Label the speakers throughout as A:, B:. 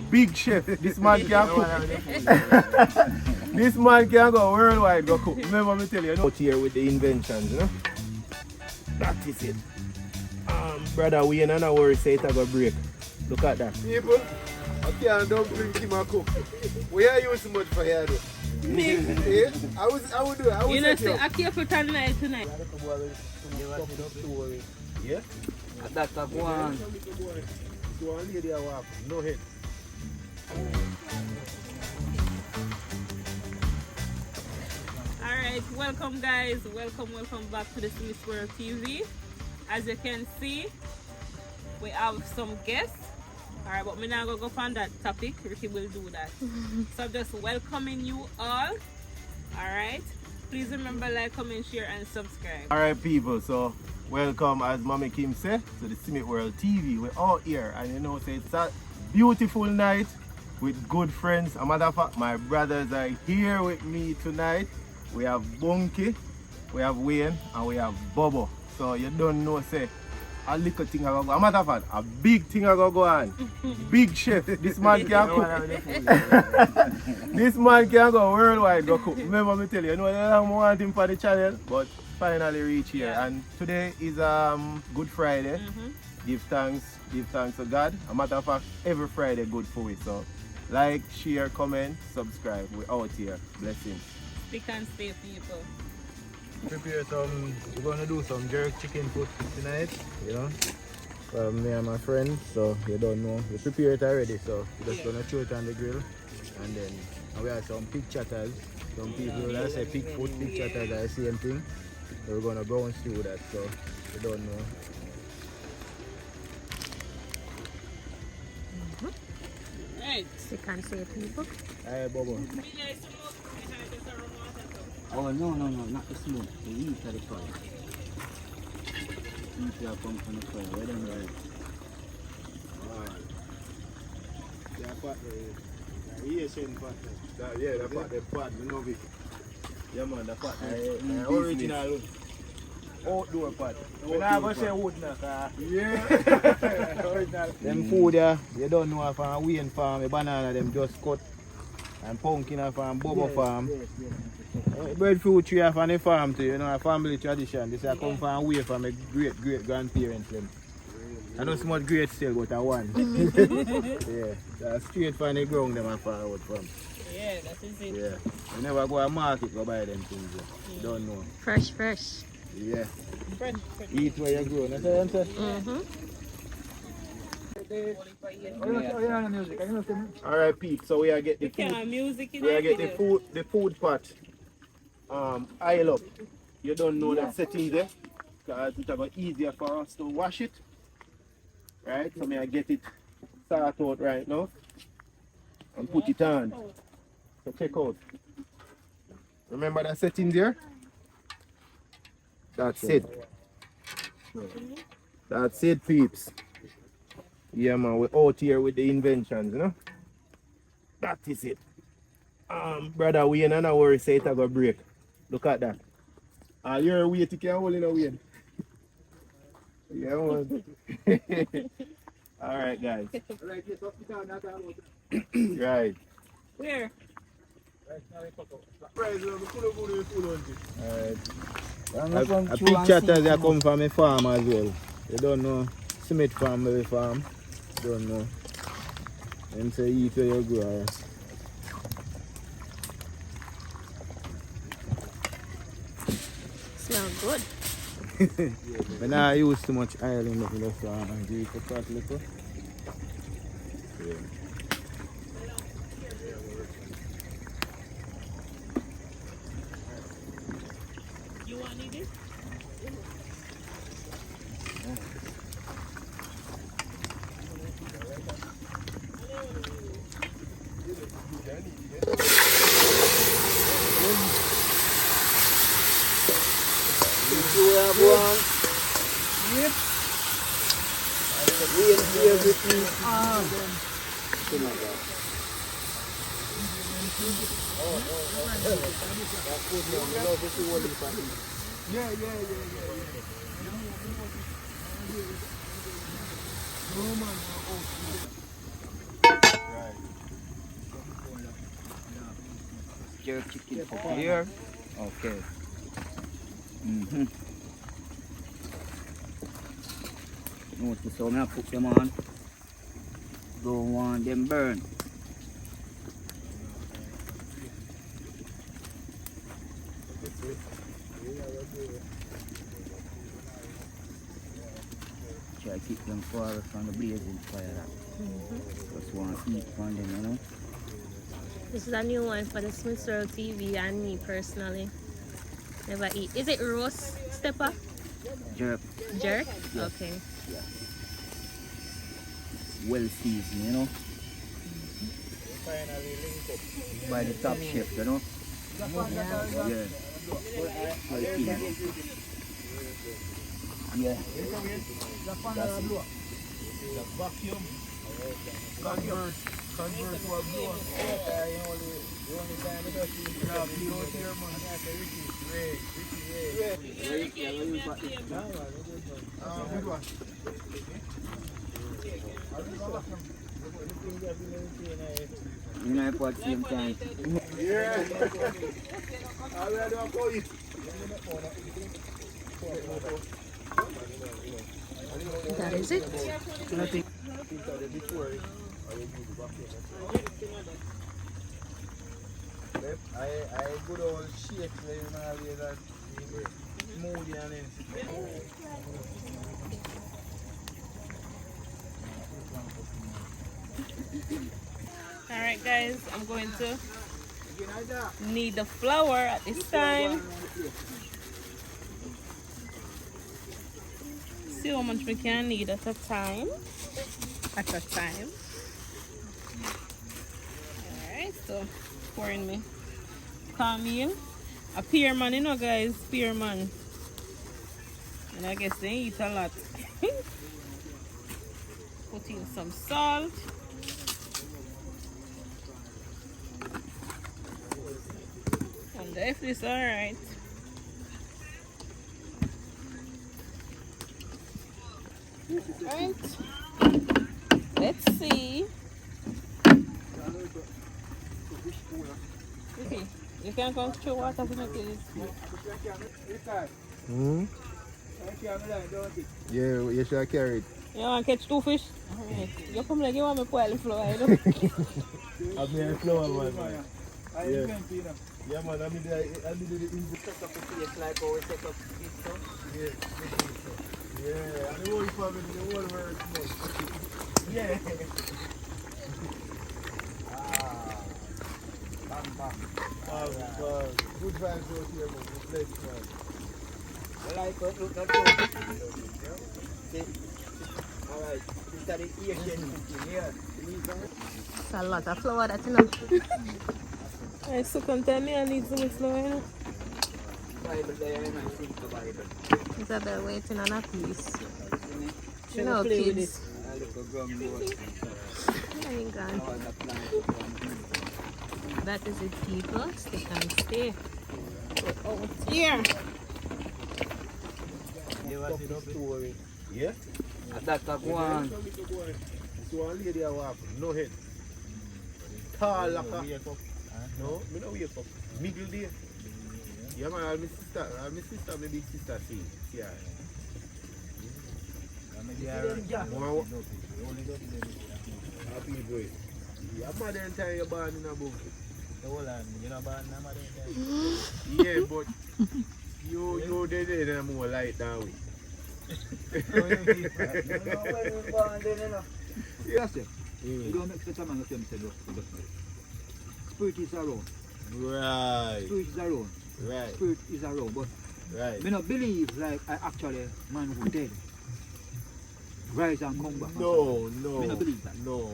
A: Big chef. This man can cook. This man can go worldwide go cook. Remember me tell you, out here with the inventions, you know? That is it. Brother, we ain't no worry say it a go break. Look at that.
B: People, I can't dumplings him a cook. We are using much for here though.
C: Me?
B: Yeah? I would do it. I would set you up.
C: I keep for tonight.
A: Yeah?
D: That's a one.
B: Go on, lady, I walk. No head.
C: Alright, welcome guys. Welcome back to the TheSmithsWorldTv. As you can see, we have some guests. Alright, but we're not going to go on that topic. Ricky will do that. So I'm just welcoming you all. Alright. Please remember like, comment, share and subscribe.
A: Alright people, so welcome as Mommy Kim said to the TheSmithsWorldTV. We're all here and you know it's a beautiful night with good friends. A matter of fact, my brothers are here with me tonight. We have Bunky, we have Wayne and we have Bobo. So you don't know say a little thing I go. A matter of fact, a big thing I go on. Big chef. This man can cook. This man can go worldwide go cook. Remember me tell you, know I want him for the channel, but finally reach here.
C: Yeah.
A: And today is Good Friday. Give thanks to God. A matter of fact, every Friday good for we. So like, share, comment, subscribe. We're out here. Blessings.
C: Stick and stay, people.
B: Prepare some, we're going to do some jerk chicken foot tonight, you know, for me and my friends, so you don't know, we prepared it already, so we're just going to throw it on the grill, and then we have some pig chatters, some people that say pig foot, pig chatters are the same thing, so we're going to brown stew that, so you don't know.
C: Right.
E: Stick and stay, people.
B: Alright, Bobo.
D: Oh, no, not the smoke. The heat of the fire. Heat will come from the fire. Where them right?
B: Yeah, the pot, the pot, we know it.
A: Yeah man, the pot.
B: Original outdoor pot. We're not going to say wood now, yeah. Original. Them food there, you don't know if I'm Wayne farm, a banana, them just cut. And pumpkin farm, Bobo farm. Breadfruit tree from the farm too, you know, a family tradition. This I come from away from my great grandparents. Them. I know so much great still, but I one. Yeah, that's straight from the ground them I forward from.
C: Yeah, that is it.
B: Yeah, you never go to market go buy them things. You don't know.
E: Fresh.
B: Yeah,
C: Fresh.
B: eat where you grow. That's what I'm saying.
A: Alright Pete, so we are get the
C: Kind
A: food.
C: of music in
A: We are
C: there.
A: get the food pot. Aisle up. You don't know that setting there. Because it's a bit easier for us to wash it. Right? So I get it start out right now. And put it on. So check out. Remember that setting there? That's it. That's it, peeps. Yeah man, we're out here with the inventions, you know? That is it. Brother, we ain't no worry say it a go break. Look at that. You're weight you can't hold in a weight. Yeah man. Alright guys. Right.
C: Where?
B: Alright. A pig chatters that come from a farm as well. You don't know. Smith family farm. Don't know. Them say eat where you grow.
E: Smell good.
B: When I use too much oil in the restaurant and give it a cut little. Yeah.
C: You want to eat it?
D: jerk chicken put here. Okay. Notice how I put them on. Don't want them burn. Try to keep them far from the blazing fire. Just want to eat from them, you know.
C: This is a new one for the STEWED and me personally. Never eat. Is it roast stepper?
D: Jerk.
C: Jerk?
D: Yes.
C: Okay.
D: Yeah. Well seasoned, you know. By the top chef, you know. Yeah. Well seasoned. Yeah. That's it.
A: Vacuum. Convert to a blower. The only time it does is grab you out here, man. Good one.
D: You know, for the same time.
A: Yeah. I will do a point.
C: That is it.
A: I good old shake where you know that smoothie and then
C: Alright guys, I'm going to knead the flour at this time. See how much we can knead at a time. Alright, so pouring me cornmeal. A pearman, you know guys, pearman. And I guess they eat a lot. Put in some salt. And if this alright. Alright. Let's see. Okay. You can come through water for me, please.
A: yeah, you should carry it.
C: You want to catch 2 fish? Alright. You come like you want me to boil the flour, you know?
A: I'll be a flower, man. Yeah. Yeah, man, I mean, the
D: Set up the place like how we set up this stuff.
A: yeah, and the whole family, the whole world, yeah. Good vibes out here, man. Good place, man.
D: I like it. Look, that's good. See? Alright. This is the Asian cooking here.
C: It's a lot of flour that you know. I so content me I need so much flour, you know.
D: Bible there, and I think the Bible.
C: Isabel waiting on a piece.
D: You
C: You know, kids.
D: I look a gum board.
C: There you go.
D: How the plant.
C: That is it, people. Stick and stay. Go out here.
A: Yeah?
D: That's a one.
A: So one lady I walk, no head. Tall like a... No, me no wake up. Middle day. Yeah man, my sister, my big sister see her. Happy boy. Yeah, mother and time you're born in a book.
B: You know about name?
A: Yeah, but you did it more light that way.
B: Yes, you don't make such a man of them to do. Spirit is around.
A: Right.
B: Spirit is around.
A: Right.
B: Spirit is around. But
A: Right.
B: me not believe like I actually man who dead rise and come back.
A: No.
B: Me not believe that.
A: No.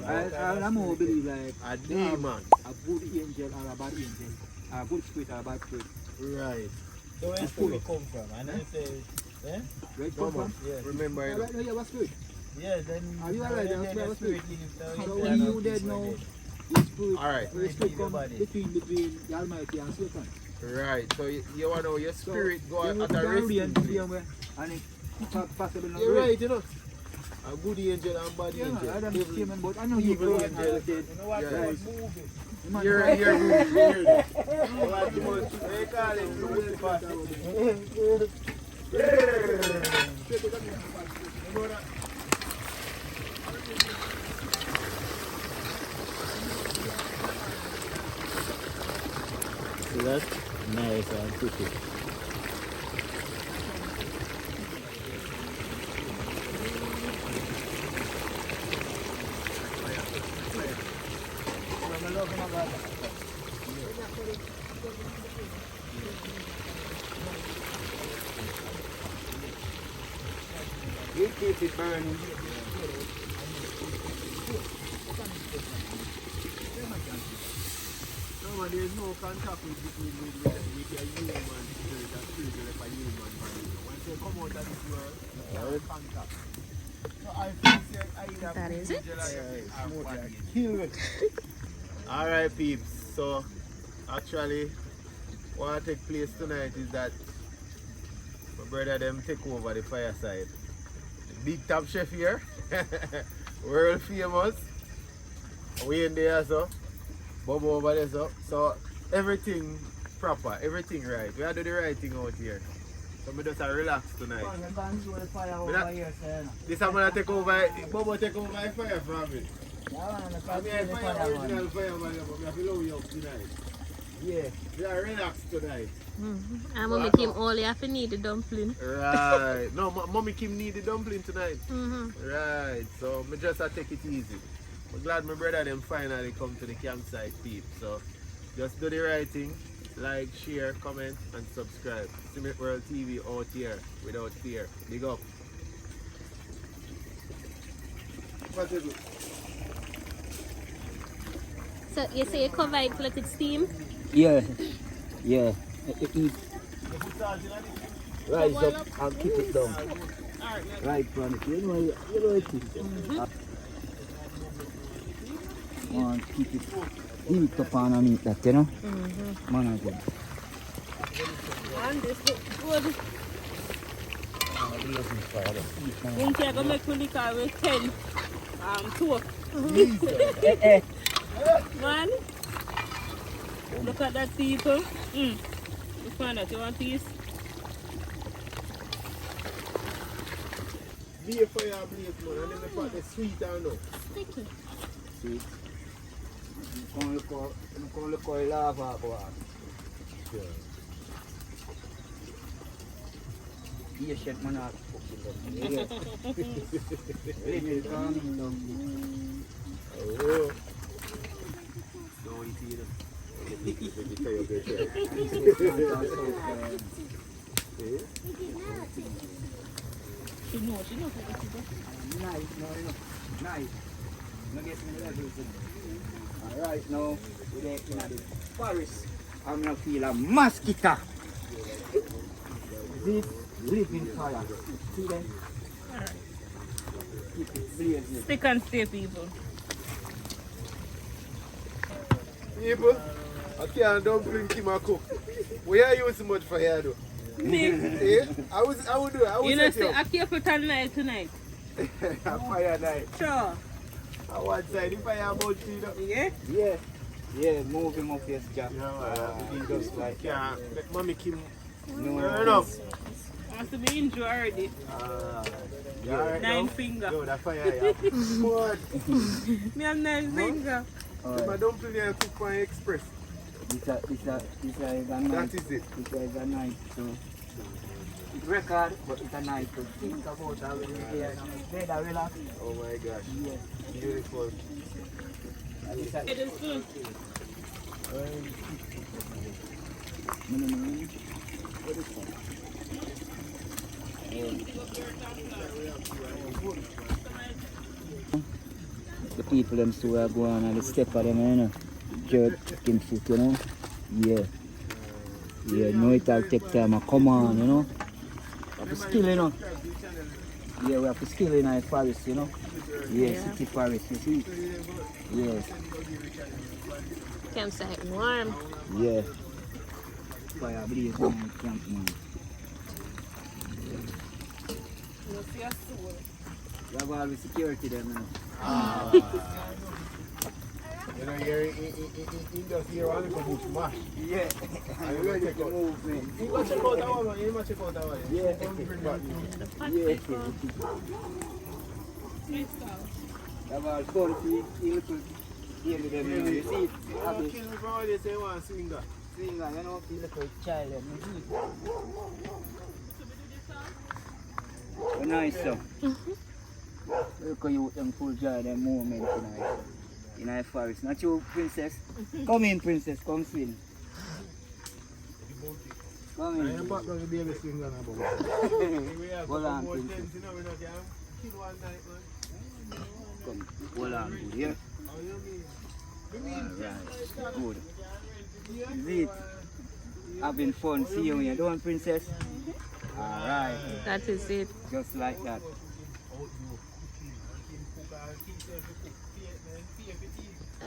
B: I more believe like
A: A demon.
B: a good angel or a bad angel, a good spirit or a bad spirit.
A: Right.
E: So where spirit come from? And then say, yeah?
B: Where it come from?
E: Yeah.
A: Remember,
B: Yeah, right now you have a spirit.
E: Yeah, then
B: Are you
E: then
B: alright?
E: the
B: That's where the
E: spirit
B: spirit
E: leaves.
B: So
E: it's
B: when
E: not
B: you dead
E: people
B: now,
E: dead.
B: the spirit,
A: Alright.
B: the spirit
E: Leave your
B: come
E: body.
B: between the Almighty and Satan.
A: right. So you want to know your
B: So
A: spirit go
B: you
A: at a
B: can
A: resting
B: read the
A: place.
B: same way, and it possible not
A: You're
B: read.
A: right, you know. A good angel and bad
B: Yeah,
A: angel.
B: I don't
A: Evil-
B: see him, but I know you
A: evil
B: go
A: angel.
B: You know what?
A: Yeah.
B: Right. Move it. Man,
A: You're
B: right.
A: moving, hear that. What too much? They call it Lucifer.
E: See that? Nice and pretty.
D: We keep it burning.
A: No, man, there's no contact between your human spirit and spirit like a human body. Once you come out of this world, you have contact. So I feel say I either
C: That is it?
A: Kill it. Alright peeps, so actually what take place tonight is that my brother them take over the fireside. The big top chef here, world famous. We in there so, Bobo over there so everything proper, everything right. We are doing the right thing out here. So we just relax tonight. This I'm gonna take over, Bobo take over my fire from me. I mean, fire original fireman, but we have to lower you up tonight. Yeah, we are relaxed tonight.
C: And Mommy Kim only have to need the dumpling.
A: Right. No, Mommy Kim need the dumpling tonight.
C: Mm-hmm.
A: Right. So me just take it easy. I'm glad my brother them finally come to the campsite, peep. So just do the right thing. Like, share, comment, and subscribe. TheSmithsWorldTv out here without fear. Big up. What is it?
C: So you say you cover it, let it steam?
D: Yeah. Yeah. Eat. Rise up and keep it down. Right from it. You know it is. Want to keep it heat up underneath that, you know? Man, I do.
C: And this looks good. Won't you go make me liquor with 10 2? Man, look at that people. You find that you want peace?
A: Be a fire blaze, man, and then they put the sweet down now.
C: Sticky.
D: See? Come look how lava go on. Yes, shit, man, I'm cooking them. Little coming down.
A: Oh. Don't eat it.
C: She knows what it is.
D: Nice. Now get me the levels. Alright, now we're in the forest. I'm gonna feel a mosquito. This living fire. See them? Keep it blazing.
C: Stick and stay, people.
A: People, I can't dumpling Kim a cook. We are using much for here though.
C: Me?
A: Eh? I would do it. I would
C: You know,
A: set
C: say,
A: you
C: I keep it on night tonight.
A: a fire night.
C: Sure.
A: I want side, if I am about to you know.
C: Yeah?
D: Yeah, move him up his job.
A: Yeah,
D: Just like
A: yeah, let Mommy Kim
D: no.
A: turn up.
C: Wants to be injured already.
A: Yeah, right
C: 9
A: now.
C: finger.
A: Yo, that fire, yeah. Good.
C: Me have 9 finger.
A: My dumpling here cook for express.
D: This is a night.
A: That is it.
D: This is a night. So it's record, but it's a night. So think about that when you're there. Better relax.
A: Oh my gosh.
D: Yeah.
A: Beautiful.
C: It is good.
D: The people them still are going and the step of them, you know. Jerk chicken foot, you know. Yeah. Yeah, no, it'll take time. Come on, you know. We have to skill, you know. Yeah, we have to skill in our forest, you know. Yeah, city forest, you see. Yeah.
C: Campsite warm.
D: Yeah. Fire blaze on my camp, man.
C: You see a soul.
D: You have all the security there, man.
A: You know, you're just here on the bush mash.
D: Yeah.
A: And you're ready to move, man. You go check out that one, man. You must check out that one.
D: Yeah.
A: Bring back
D: Yeah.
C: Sweet stuff.
D: You have all fun to eat little game with them, you know. You see it?
A: Have kill me for all they say one swinger.
D: Seeing that, you know, feel little child, you know. But nice, so. Look how you with them full joy, them moment tonight. In our forest. Not you, princess. Come in, princess. Come swing. Come in.
A: I'm back to the baby swinger now, Baba.
D: Hold on, princess. Come, hold on, good, yeah? Alright, good. Is it? Having fun, see you when you're done, princess? Alright.
C: That is it.
D: Just like that.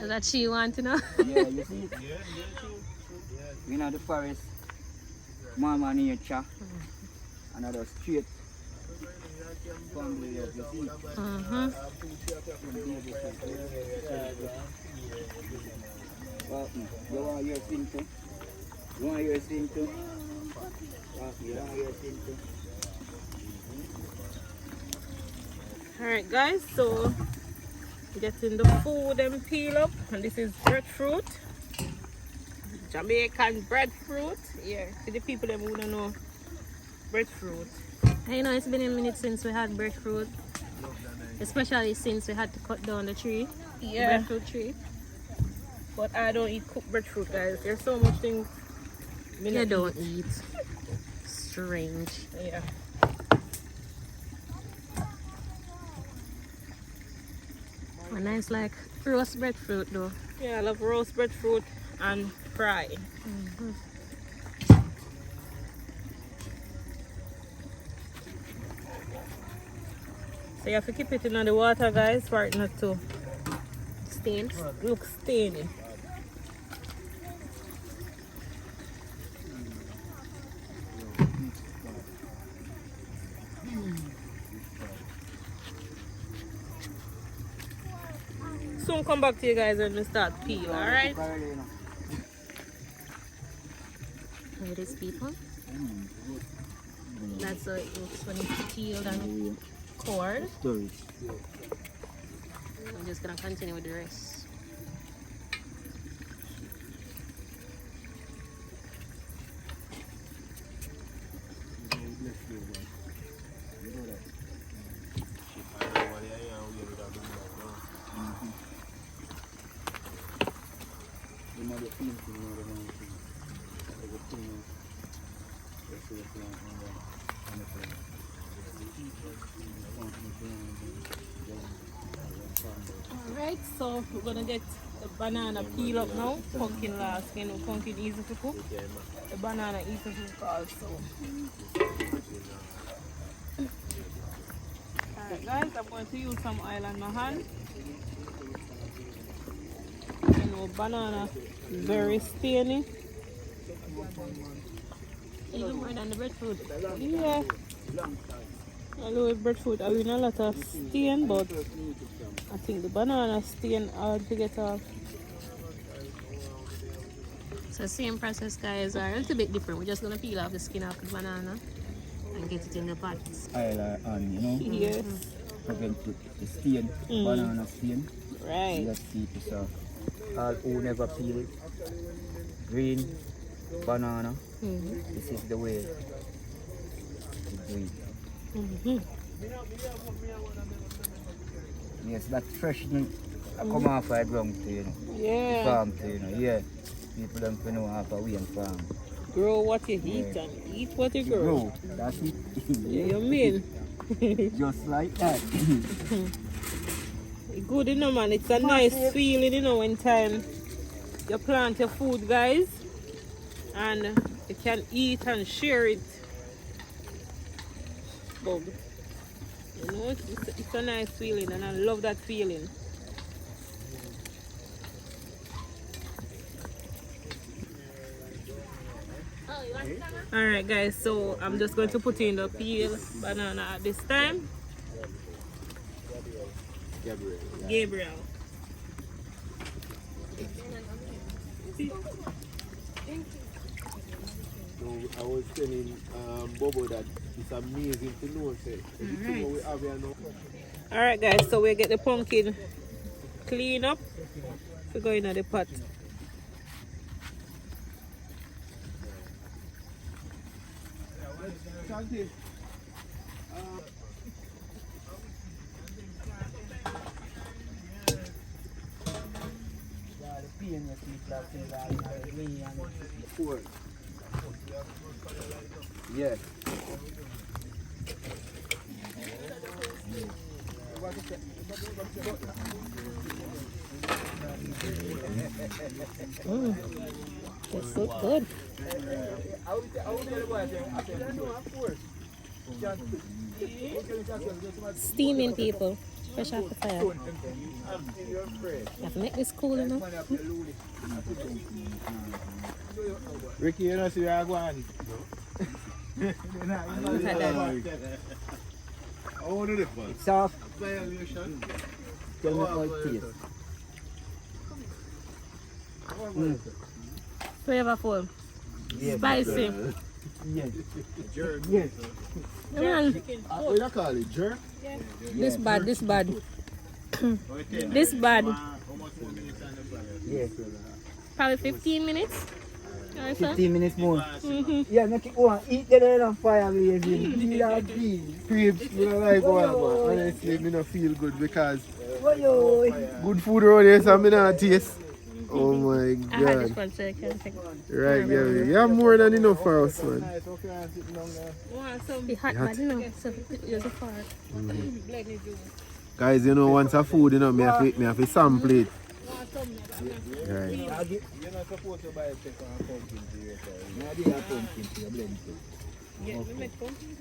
C: Is that she want to know?
D: Yeah, you see it? We know the forest, mama nature, another straight family of the sea. Well, you want your thing too? You want your thing too? You want your thing too?
C: Alright guys, so getting the food and peel up, and this is breadfruit, Jamaican breadfruit. Yeah, to the people that wouldn't know breadfruit.
F: You know, it's been a minute since we had breadfruit, especially since we had to cut down the tree, the breadfruit tree.
C: But I don't eat cooked breadfruit, guys. There's so much things
F: You don't eat. Strange.
C: Yeah.
F: A nice like roast breadfruit though.
C: Yeah, I love roast breadfruit and fry. So you have to keep it in the water, guys, for it not to
F: Stain.
C: look stainy. Soon come back to you guys when we start peel, alright?
F: It is people. That's how it looks when it's peeled and cored. I'm just gonna continue with the rest.
C: Alright, so we're gonna get the banana peel up now. Pumpkin last, you know, pumpkin easy to cook. The banana easy to cook also. Alright guys, I'm going to use some oil on my hand. You know, banana very stainy.
F: Even more than the breadfruit.
C: Yeah. Although with breadfruit I win a lot of stain, but I think the banana stain hard to get off.
F: So same process guys are a little bit different. We're just gonna peel off the skin off the banana and get it in the pot.
D: Oil on, you know?
C: Yes.
D: Prevent the stain, banana stain.
C: Right.
D: Let's keep it so. All who never peel it. Green, banana. This is the way to do it. Yes, that freshness I come off a ground to, you know.
C: Yeah.
D: Farm to, you know. Yeah. People don't know half a way and farm.
C: Grow what you eat and eat what you grow.
D: Grow, that's it.
C: Yeah, you mean?
D: Just like that.
C: Good, you know, man. It's a nice feeling, you know, when time you plant your food, guys, and you can eat and share it. But, you know, it's a nice feeling, and I love that feeling. Alright guys, so I'm just going to put in the peel banana at this time.
B: Gabriel. Yeah.
C: Gabriel.
B: So I was telling Bobo that it's amazing to know say everything we have here now.
C: Alright guys, so we get the pumpkin clean up. We go in the pot.
B: Shanti, four. Yes.
F: It's so good. Steaming, people. Fresh off the fire. You have to make this cool, you know.
B: Ricky, you know, see where I go on. How do they fall?
D: It's soft.
B: Violation.
D: Tell me how it tastes.
F: Flavorful.
D: Yes.
F: Spicy.
D: Yes.
B: Jerk.
D: Yes.
F: Man,
B: What do you call it? Jerk?
F: this bad, this bad. This bad.
D: Yes.
F: Probably 15 minutes. Or so.
D: 15 minutes more. Yeah, make it one. Eat the other fire, amazing. Give that bean.
B: Cribs, you know, like one, but honestly, me not feel good because
D: Yo.
B: good food around here, so me not taste. Oh my
F: I had this
B: god.
F: one, so I can take
B: Right, Gary. You have more than enough for us, man.
F: the hot bad, you know. So it's a fart.
B: Guys, you know, once a food, you know, me have to sample it. Right.
E: You're not supposed to buy a check on a pumpkin to your side.
D: Now they have pumpkin to your blend.
C: Yeah, we make pumpkin.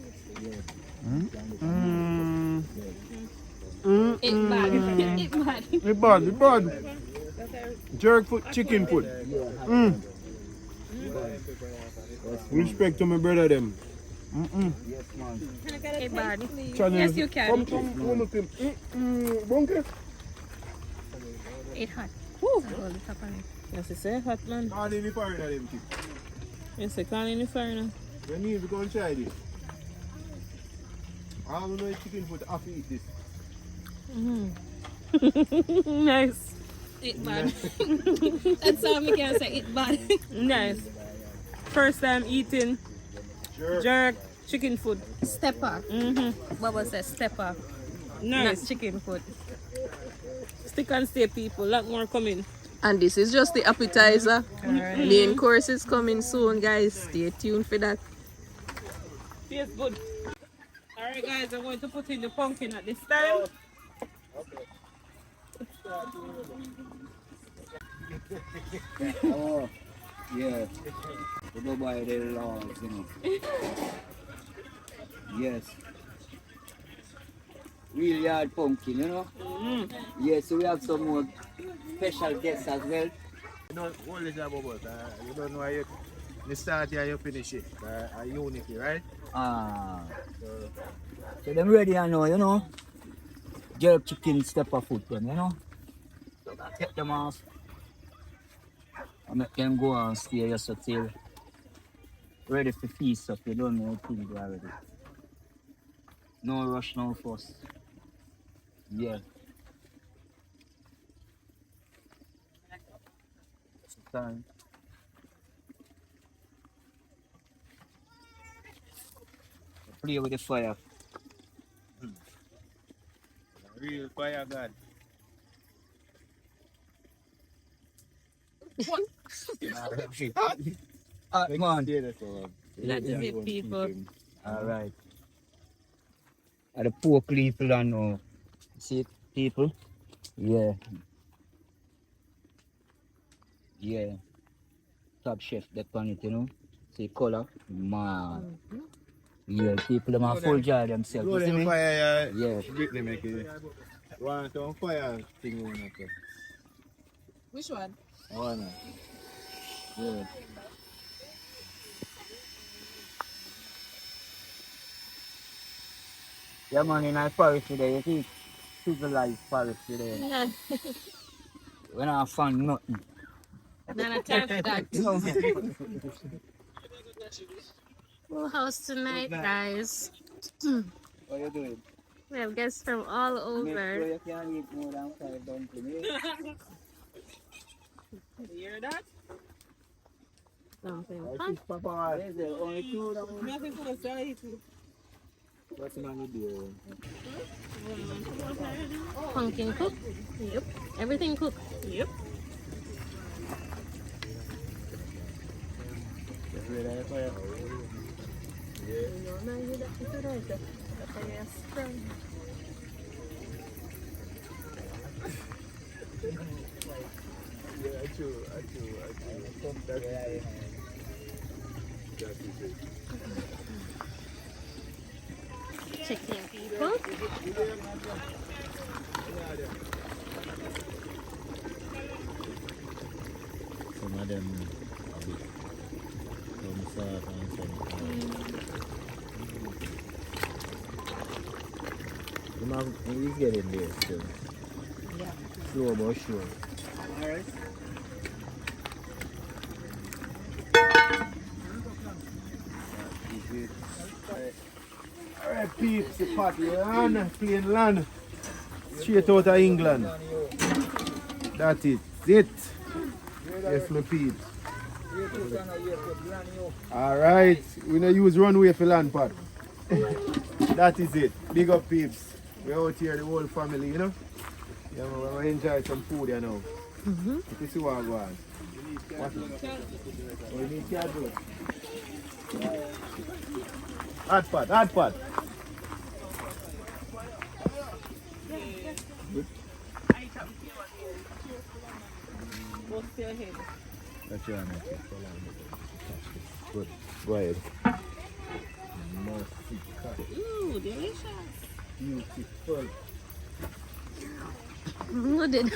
F: It's bad. It's bad.
B: It bad, it bad. Jerk foot, chicken foot. Respect to my brother them.
D: Yes, man.
F: It's bad.
B: Channel.
F: Yes, you can.
B: Bunker.
F: It's hot. Woo. Hold the top on it.
C: Yes, it's a hot man.
B: Can't even fire them.
C: Yes, I can't in the fire now.
B: We need to go and try this. I don't know if chicken foot have to eat this.
C: Nice.
F: It's bad. That's all we can say. It's bad.
C: Nice. First time eating jerk chicken food.
F: Stepper. Baba says stepper.
C: Nice.
F: Not chicken food.
C: Stick and stay, people. Lot more coming.
G: And this is just the appetizer. Main course is coming soon, guys. Stay tuned for that.
C: Tastes good. Alright guys, I'm going to put in the pumpkin at this time.
D: Oh, yeah. We go by the laws, you know. Yes. Really hard pumpkin, you know. Yeah, so we have some more special guests as well.
B: You know, what is that about? You don't know how you start here, you finish it. A unity, right?
D: So them ready I know, you know. Jerk chicken stepper food them, you know. So take them off. I make them go and stay just till ready for feast up. You don't know things already. No rush, no fuss. Yeah. Time. Play with the fire.
B: Real fire god.
D: Man.
C: That's it, people.
D: Alright. The pork leaf and see it, people? Yeah. Yeah. Top chef that on it, you know. See color? Man. Yeah, people them are full jar themselves.
B: Blow
D: You see
B: them
D: me?
B: fire,
D: Yeah.
B: Brick them make it. Want some fire thing on it.
G: Which one?
B: One.
D: Yeah. Yeah man, in our forest today, you see? civilized forest today.
F: Yeah.
D: We not find nothing.
F: Not a time for that. Full house tonight, guys.
D: What you doing?
F: We have guests from all
D: Make sure
F: over.
D: you can't eat more than 5 dumplings.
C: You hear that?
F: Dumpling
B: This
F: pot.
B: is Papa.
D: There's the only 2 that we
C: Nothing for us to eat.
B: What's in on the beer?
F: Pumpkin cook. Yep. Everything cooked.
C: Yep.
B: Get rid of it. Yeah, true.
F: Chicken people.
B: Some of them a bit some soft and some hard. He's getting there still.
F: Yeah.
B: Slow but sure.
D: Alright.
A: Alright, peeps, the party on plain land. Straight out of England. That's it. Yes, my peeps. Alright, we don't use runway for land pot. That is it. Big up peeps. We're out here, the whole family, you know? Yeah, we're going to enjoy some food here now. You see what I go on. What? Oh, you need cardboard. Hot pot.
C: What's your head?
B: That's your honor. Good. Go ahead.
C: Ooh, delicious.
A: Beautiful.
F: Who did?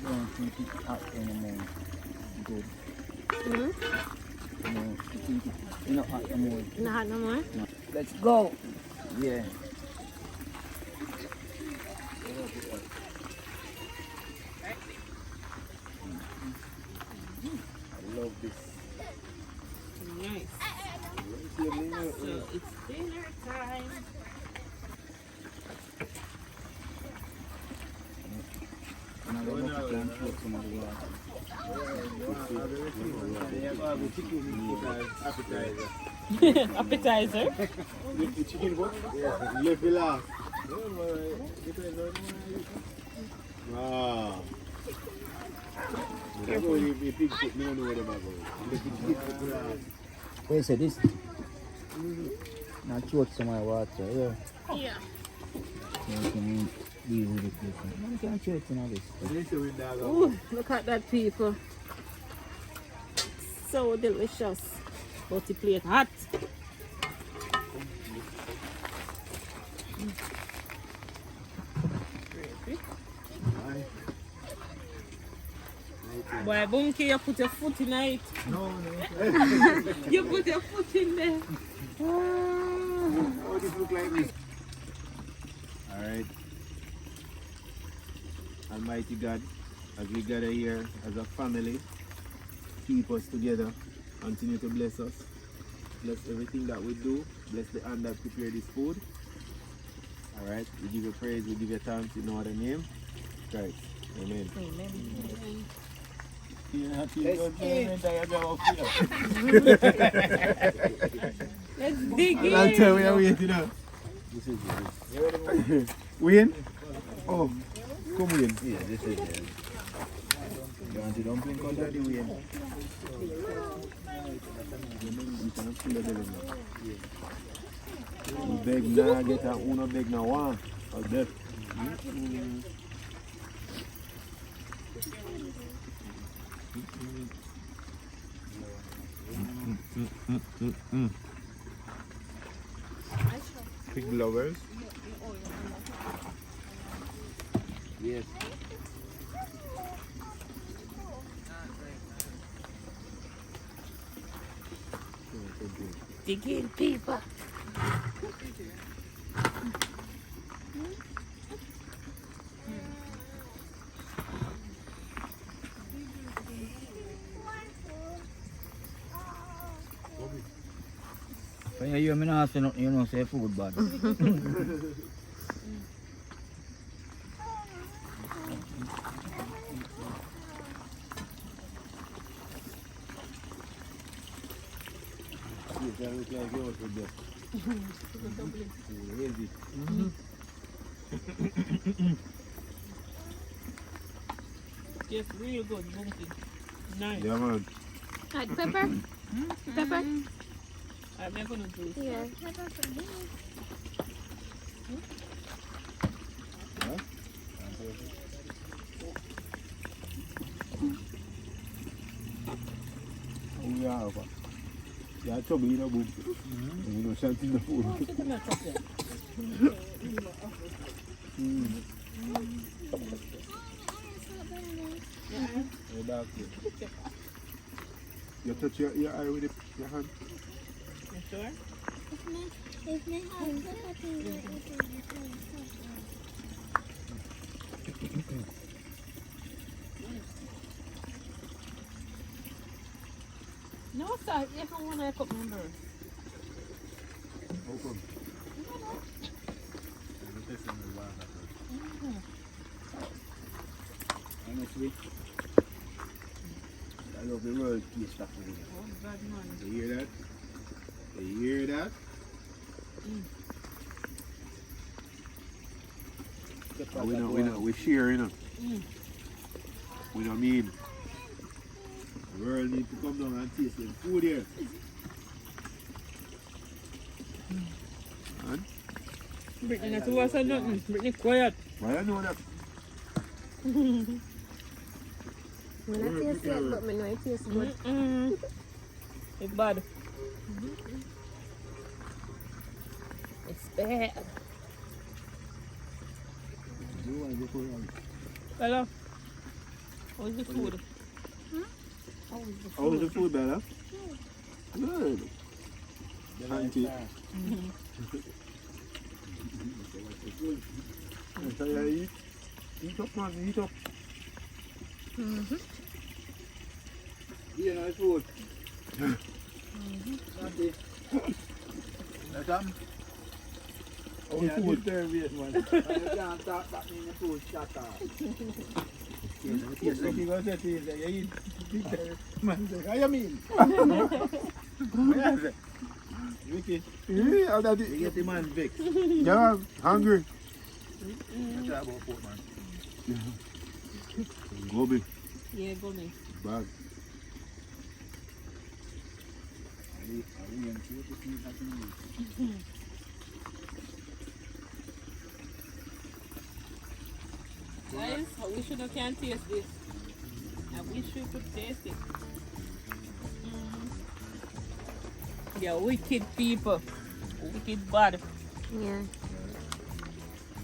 D: Don't think it's hot anymore. Good.
F: Hmm?
D: No, you think it's not hot anymore.
F: Not hot no more?
D: No. Let's go. Yeah.
A: I love this.
C: Nice. So it's dinner time.
D: And I don't know if you can put some of the water.
C: Appetizer.
A: The chicken what? Yeah, live last. Wow.
D: Wait, so this? Not throw some of the water, yeah.
F: Yeah.
D: You can deal with it. You can't throw it in all this.
C: Ooh, look at that, people. So delicious. But the plate hot. Boy, Bunky, you put your foot in it.
A: No.
C: You put your foot in there.
A: How does it look like this? Alright. Almighty God, as we gather here as a family, keep us together, continue to bless us. Bless everything that we do. Bless the hand that prepared this food. Alright, we give you praise, we give you thanks in our name. Christ. Amen.
F: Amen.
C: Let's dig in.
A: I'll tell we are waiting now.
B: This is it.
A: Wayne? Oh, come Wayne.
B: Yeah, this is it. You want the dumpling cut out the way?
A: You beg now, get a uno beg now one. Or that. Pig lovers.
B: Yes.
C: Digging people.
D: When you hear me not say nothing, you know say food bad.
C: Yes, real good, bumpy. Nice.
A: Yeah, man.
F: Add pepper? Pepper?
C: I'm not gonna do it.
F: Yeah.
A: Yeah, yeah, trouble in a book. You know, something the food. You touch your eye with your hand.
C: You sure? No, sir. If I want to put member.
A: Open.
B: Honestly, I love the world taste stuff.
C: Oh, bad man.
A: You hear that? You hear that? We share, you know. We don't mean the world need to come down and taste the food here. And
C: Brittany, not to watch nothing. Brittany, quiet.
A: why I know that?
F: I not taste it, but I know it tastes good.
C: It's bad. It's bad. Hello. How's the food?
A: How's the food, Bella? Good. Thank you. Eat up, man, eat up.
B: You know, it's food. That's
A: How's the food?
B: Service, man. You can't talk back in the food, shut up. Yes, like you go say things that you eat. Man, how you mean? What is it? Vicky,
A: Yeah, how that
B: you
A: is.
B: get the man vexed.
A: Yeah, hungry.
B: That's about pork, man.
A: Gobi,
C: Yeah, go me.
A: bag.
C: Guys, I wish you can taste this. I wish you could taste it. Yeah, wicked people. Wicked bad.
F: Yeah.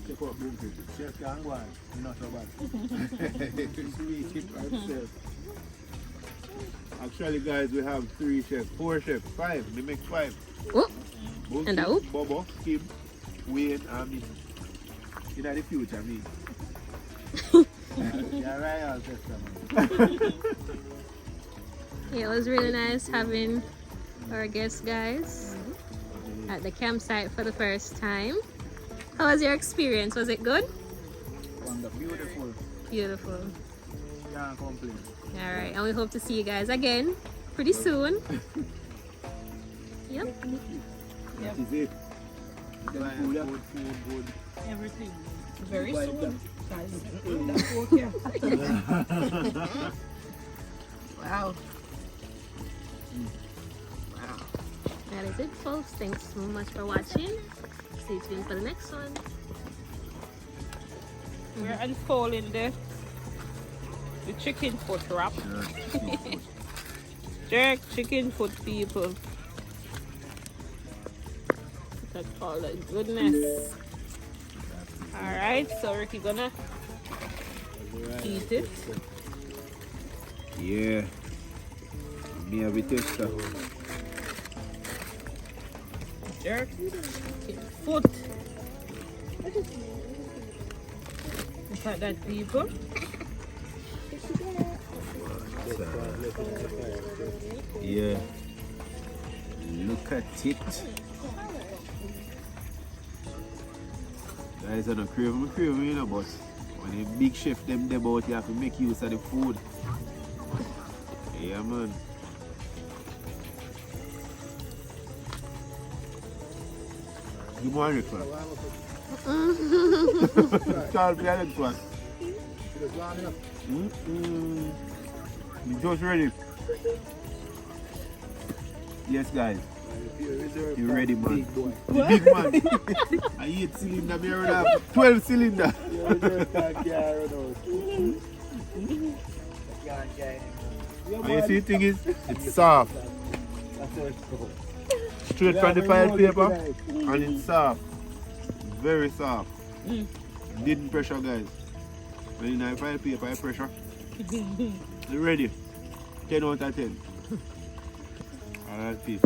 B: Check out Boomfish. Chef can go on. Not so bad.
A: Sweet it by itself. Actually, guys, we have 3 chefs, 4 chefs, 5. We make 5.
F: Oh,
A: Both
F: and
A: Kim,
F: who?
A: Bobo, Kim, Wayne, and me. In the future, me.
B: You're right, I'll test them.
F: yeah, it was really nice having our guests, guys, at the campsite for the first time. How was your experience? Was it good?
B: Wonderful. Beautiful.
F: Beautiful.
B: Can't complain.
F: All right, and we hope to see you guys again pretty soon. Yep.
A: That is it.
B: Food, good.
C: Everything. Very
B: Buy
C: soon.
B: them.
C: Guys, okay. Wow.
F: That is it, folks. Thanks so much for watching. Stay tuned for the next one.
C: We're unfolding the chicken foot wrap. Jerk chicken foot, people. Look at all that goodness. Alright, so Ricky gonna taste it.
B: Yeah. Me have a tester.
C: Jerk. Foot. Look at that, people.
B: Yeah. Look at it. Guys, I don't crave me, you know, but when the big chef them there about, you have to make use of the food. Yeah, man. Good morning, sir. Charles, play next one. You just ready? Yes, guys. You ready, man? The big man. I 8 cylinder, me already have 12 cylinder. And you see the thing is, it's soft. Straight from the file paper, and it's soft. Very soft. Didn't pressure, guys. When you know file paper, I pressure. You ready? 10 out of 10. Alright, peace.